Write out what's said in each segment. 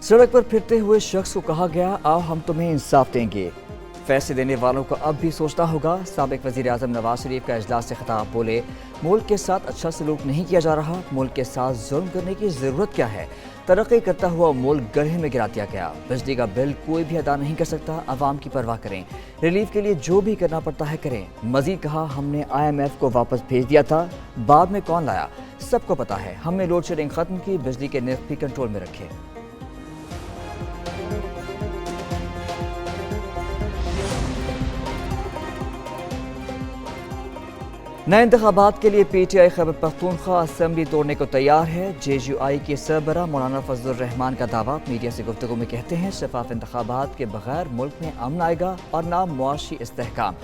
सड़क पर फिरते हुए शख्स को कहा गया, आओ हम तुम्हें इंसाफ देंगे। फैसले देने वालों को अब भी सोचना होगा। साबिक वज़ीर आज़म नवाज शरीफ का इजलास से खिताब, बोले मुल्क के साथ अच्छा सलूक नहीं किया जा रहा, मुल्क के साथ जुल्म करने की ज़रूरत क्या है। तरक्की करता हुआ मुल्क गड्ढे में गिरा दिया गया। बिजली का बिल कोई भी अदा नहीं कर सकता, आवाम की परवाह करें, रिलीफ के लिए जो भी करना पड़ता है करें। मजीद कहा, हमने IMF को वापस भेज दिया था, बाद में कौन लाया सबको पता है। हमने लोड शेडिंग खत्म की, बिजली के निर्ख भी कंट्रोल में रखे। नए इंतखाबात के लिए PTI खैबर पख्तूनख्वा असेंबली तोड़ने को तैयार है। JUI के सरबरा मौलाना फजलुर रहमान का दावा। मीडिया से गुफ्तगू में कहते हैं, शफाफ इंतखाबात के बगैर मुल्क में अमन आएगा और ना मुआशी इस्तेहकाम।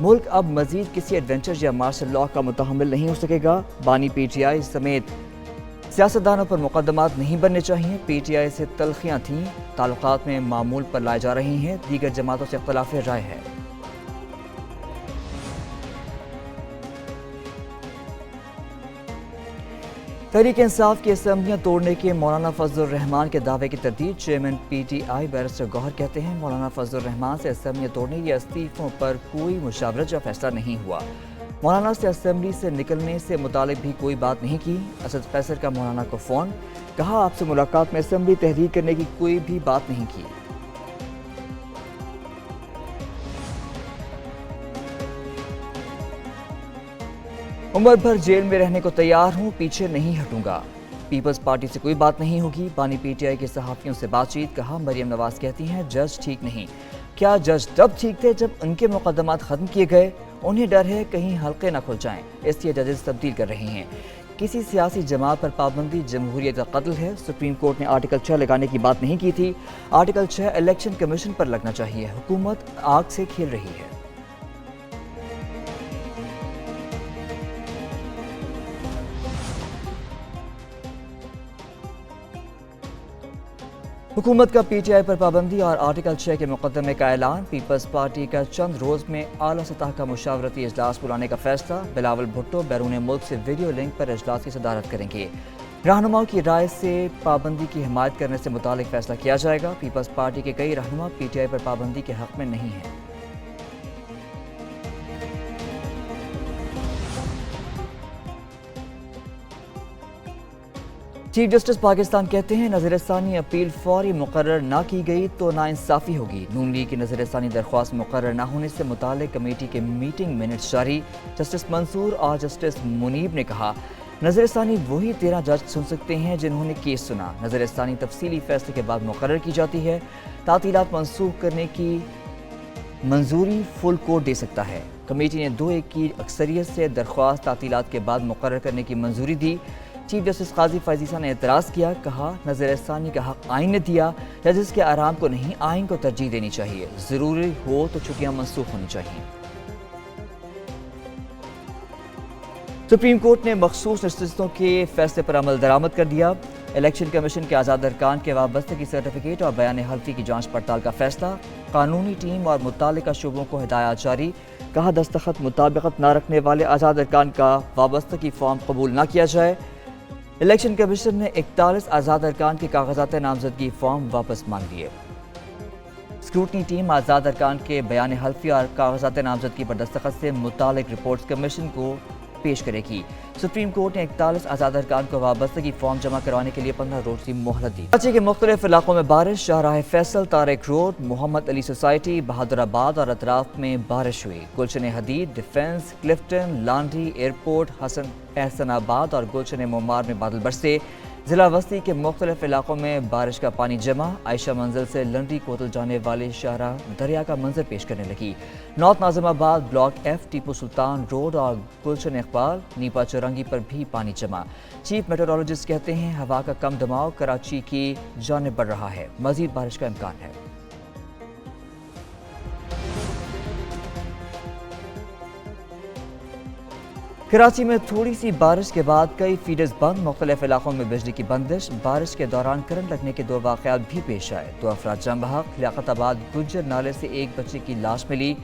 मुल्क अब मजीद किसी एडवेंचर या मार्शल लॉ का मुतहम्मिल नहीं हो सकेगा। बानी PTI समेत सियासतदानों पर मुकदमात नहीं बनने चाहिए। PTI से तलखियाँ थीं, ताल्लुकात में मामूल पर लाई जा रही हैं, दीगर जमातों से इख्तिलाफ राय है। तहरीक इंसाफ की असेंबलियाँ तोड़ने के मौलाना फजलुर रहमान के दावे की तरदीद चेयरमैन PTI बैरिस्टर गौहर कहते हैं, मौलाना फजलुर रहमान से असेंबलियाँ तोड़ने या इस्तीफों पर कोई मुशावरत या फैसला नहीं हुआ। मौलाना से असेंबली से निकलने से मुतालिक भी कोई बात नहीं की। असद फैसल का मौलाना को फ़ोन, कहा आपसे मुलाकात में असेंबली तहरीक करने की कोई भी बात नहीं की। उम्र भर जेल में रहने को तैयार हूँ, पीछे नहीं हटूंगा। पीपल्स पार्टी से कोई बात नहीं होगी। बानी PTI के सहाफ़ियों से बातचीत, कहा मरियम नवाज कहती हैं जज ठीक नहीं। क्या जज तब ठीक थे जब उनके मुकदमात ख़त्म किए गए? उन्हें डर है कहीं हल्के न खुल जाएं, इसलिए जजेस तब्दील कर रहे हैं। किसी सियासी जमात पर पाबंदी जमहूरियत का कत्ल है। सुप्रीम कोर्ट ने आर्टिकल 6 लगाने की बात नहीं की थी। आर्टिकल 6 इलेक्शन कमीशन पर लगना चाहिए। हुकूमत आग से खेल रही है। हुकूमत का PTI पर पाबंदी और आर्टिकल 6 के मुकदमे का ऐलान। पीपल्स पार्टी का चंद रोज़ में आला सतह का मुशावरती इजलास बुलाने का फैसला। बिलावल भुट्टो बैरून मुल्क से वीडियो लिंक पर इजलास की सदारत करेंगे। रहनुमाओं की राय से पाबंदी की हिमायत करने से मुतालिक फैसला किया जाएगा। पीपल्स पार्टी के कई रहनुमा PTI पर पाबंदी के हक में नहीं हैं। चीफ जस्टिस पाकिस्तान कहते हैं, नज़रसानी अपील फौरी मुकर्रर ना की गई तो नाइंसाफ़ी होगी। नून लीग की नज़रसानी दरख्वास्त मुकर्रर ना होने से मुतालिक कमेटी के मीटिंग मिनट्स जारी। जस्टिस मंसूर और जस्टिस मुनीब ने कहा, नज़रसानी वही 13 जज सुन सकते हैं जिन्होंने केस सुना। नज़रसानी तफसीली फैसले के बाद मुकर्रर की जाती है। तातीलात मनसूख करने की मंजूरी फुल कोर्ट दे सकता है। कमेटी ने 2-1 की अक्सरियत से दरख्वास्त तातीलात के बाद मुकर्रर करने की मंजूरी दी। चीफ जस्टिस काजी फैजीसा ने एतराज़ किया, कहा नज़रसानी का हक आइन ने दिया, जजेस के आराम को नहीं आइन को तरजीह देनी चाहिए। ज़रूरी हो तो छुट्टियां मनसूख होनी चाहिए। सुप्रीम कोर्ट ने मखसूस नशिस्तों के फैसले पर अमल दरामद कर दिया। इलेक्शन कमीशन के आज़ाद अरकान के वाबस्तगी सर्टिफिकेट और बयान हल्फी की जांच पड़ताल का फैसला। कानूनी टीम और मुत्तल्लिका शोबों को हिदायत जारी, कहा दस्तखत मुताबिकत न रखने वाले आज़ाद अरकान का वाबस्तगी फॉर्म कबूल न किया जाए। इलेक्शन कमीशन ने 41 आज़ाद अरकान के कागजात नामजदगी फॉर्म वापस मांग लिए। स्क्रूटनी टीम आज़ाद अरकान के बयान हल्फी और कागजात नामजदगी पर दस्तखत से मुतालिक रिपोर्ट्स कमीशन को पेश करेगी। सुप्रीम कोर्ट ने 41 आज़ाद अरकान को वाबस्तगी फॉर्म जमा करवाने के लिए 15 रोज की मोहलत दी। कराची के मुख्तलिफ इलाकों में बारिश। शाहराह फैसल, तारिक रोड, मोहम्मद अली सोसाइटी, बहादुराबाद और अतराफ में बारिश हुई। गुलशन हदीद, डिफेंस, क्लिफ्टन, लांडी, एयरपोर्ट, एहसनाबाद और गुलशन मुमार में बादल बरसे। जिला वस्ती के मुख्तलिफ इलाकों में बारिश का पानी जमा। आयशा मंजिल से लंडी कोतल जाने वाली शाहराह दरिया का मंजर पेश करने लगी। North Nazimabad, block F, Tipu Sultan road और गुलशन इकबाल, नीपा चौरंगी पर भी पानी जमा। चीफ मेट्रोलॉजिस्ट कहते हैं, हवा का कम दबाव कराची की जानिब बढ़ रहा है, मजीद बारिश का इम्कान है। कराची में थोड़ी सी बारिश के बाद कई फीडर्स बंद। मुख्तलिफ इलाकों में बिजली की बंदिश। बारिश के दौरान करंट लगने के 2 वाक़यात भी पेश आए। 2 अफराद जाम बहक। लियाकताबाद गुज्जर नाले से एक बच्चे की लाश मिली।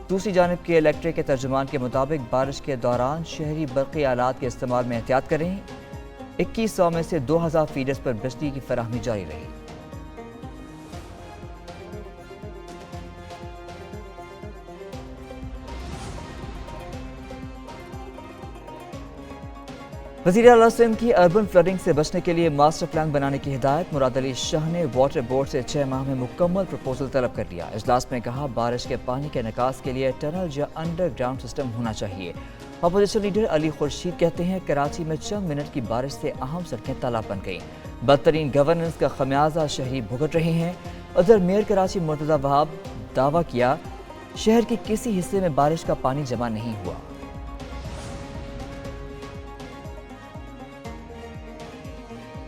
दूसरी जानिब के इलेक्ट्रिक के तर्जुमान के मुताबिक बारिश के दौरान शहरी बरक़ी आलात के इस्तेमाल में एहतियात करें। 2100 में से 2000 फीडर्स पर बिजली की फराहमी जारी रही। वज़ीर आला सिंध की अर्बन फ्लडिंग से बचने के लिए मास्टर प्लान बनाने की हिदायत। मुराद अली शाह ने वाटर बोर्ड से 6 माह में मुकम्मल प्रपोजल तलब कर लिया। इजलास में कहा बारिश के पानी के निकास के लिए टनल या अंडरग्राउंड सिस्टम होना चाहिए। अपोजिशन लीडर अली खुर्शीद कहते हैं कराची में चंद मिनट की बारिश से अहम सड़कें तालाब बन गईं। बदतरीन गवर्नेंस का खमियाजा शहरी भुगत रहे हैं। उधर मेयर कराची मुर्तज़ा वहाब दावा किया शहर के किसी हिस्से में बारिश का पानी जमा नहीं हुआ।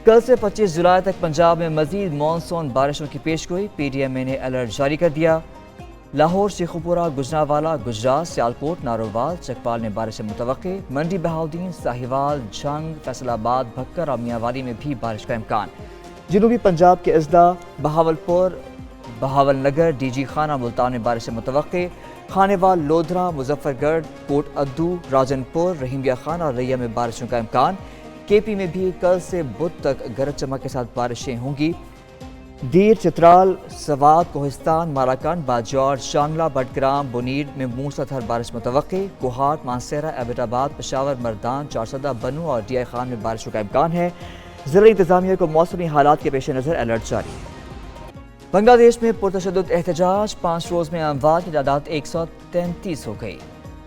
कल से 25 जुलाई तक पंजाब में मजीद मानसून बारिशों की पेशगोई। PDMA ने अलर्ट जारी कर दिया। लाहौर, शेखुपुरा, गुजरांवाला, गुजरात, सियालकोट, नारोवाल, चकपाल में बारिश मुतवक्के। मंडी, बहाउद्दीन, साहिवाल, झंग, फैसलाबाद, भक्कर और मियांवाली में भी बारिश का इम्कान। जनूबी पंजाब के अजला बहावलपुर, बहावलनगर, DG खाना, मुल्तान में बारिश मुतवक्के। खानेवाल, लोधरा, मुजफ्फरगढ़, कोट अद्दू, राजनपुर, रहीमिया खान और रैया में बारिशों का इम्कान। KP में भी कल से बुध तक गरज चमक के साथ बारिशें होंगी। दीर, चित्राल, सवात, कोहिस्तान, मालाकान, बाजौर, शांगला, बडग्राम, बुनीर में मूसलाधार बारिश मुतवक्के। कोहाट, मानसेरा, एबटाबाद, पेशावर, मर्दान, चारसदा, बनू और DI खान में बारिशों का इम्कान है। ज़िला इंतजामिया को मौसमी हालात के पेश नज़र अलर्ट जारी है। बांग्लादेश में पुरतशद्दुद एहतजाज। 5 रोज़ में अमवात की तादाद 133 हो गई।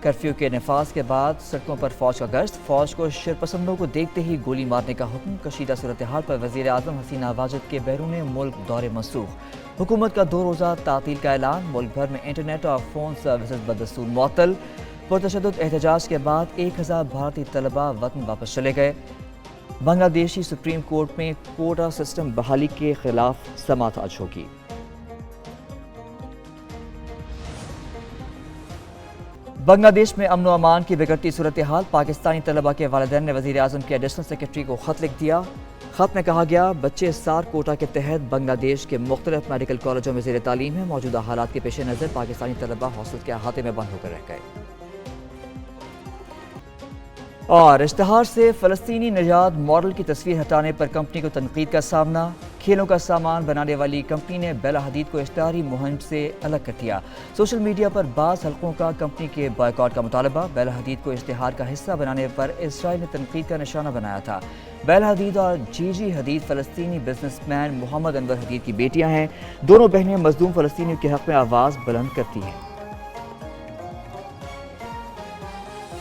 कर्फ्यू के नफाज के बाद सड़कों पर फौज का गश्त। फौज को शरपसंदों को देखते ही गोली मारने का हुक्म। कशीदा सूरत हाल पर वज़ीर आज़म हसीना वाजिद के बैरून मुल्क दौरे मनसूख। हुकूमत का 2 रोज़ा तातील का ऐलान। मुल्क भर में इंटरनेट और फ़ोन सर्विसेज बदस्तूर मुअत्तल। पुरतशद्दुद एहतजाज के बाद 1000 भारतीय तलबा वतन वापस चले गए। बांग्लादेशी सुप्रीम कोर्ट में कोटा सिस्टम बहाली के खिलाफ समाअत आज होगी। बांग्लादेश में अमन व अमान की बिगड़ती सूरत हाल। पाकिस्तानी तलबा के वालिदैन ने वज़ीर आज़म के एडिशनल सेक्रेटरी को ख़त लिख दिया। ख़त में कहा गया बच्चे सार कोटा के तहत बांग्लादेश के मुख्तलिफ मेडिकल कॉलेजों में ज़ेर तालीम है। मौजूदा हालात के पेश नज़र पाकिस्तानी तलबा हॉस्टल के अहाते में बंद होकर रह गए। और इश्तहार से फ़लस्तीनी निजात मॉडल की तस्वीर हटाने पर कंपनी को तनकीद का सामना। खेलों का सामान बनाने वाली कंपनी ने बेला हदीद को इश्तहारी मुहिम से अलग कर दिया। सोशल मीडिया पर बाज़ हल्कों का कंपनी के बॉयकॉट का मुतालबा। बेला हदीद को इश्तहार का हिस्सा बनाने पर इसराइल ने तनकीद का निशाना बनाया था। बेला हदीद और जीजी हदीद फ़लस्तीनी बिजनेसमैन मोहम्मद अनवर हदीद की बेटियां हैं। दोनों बहनें मज़लूम फ़लस्तीनियों के हक़ में आवाज़ बुलंद करती हैं।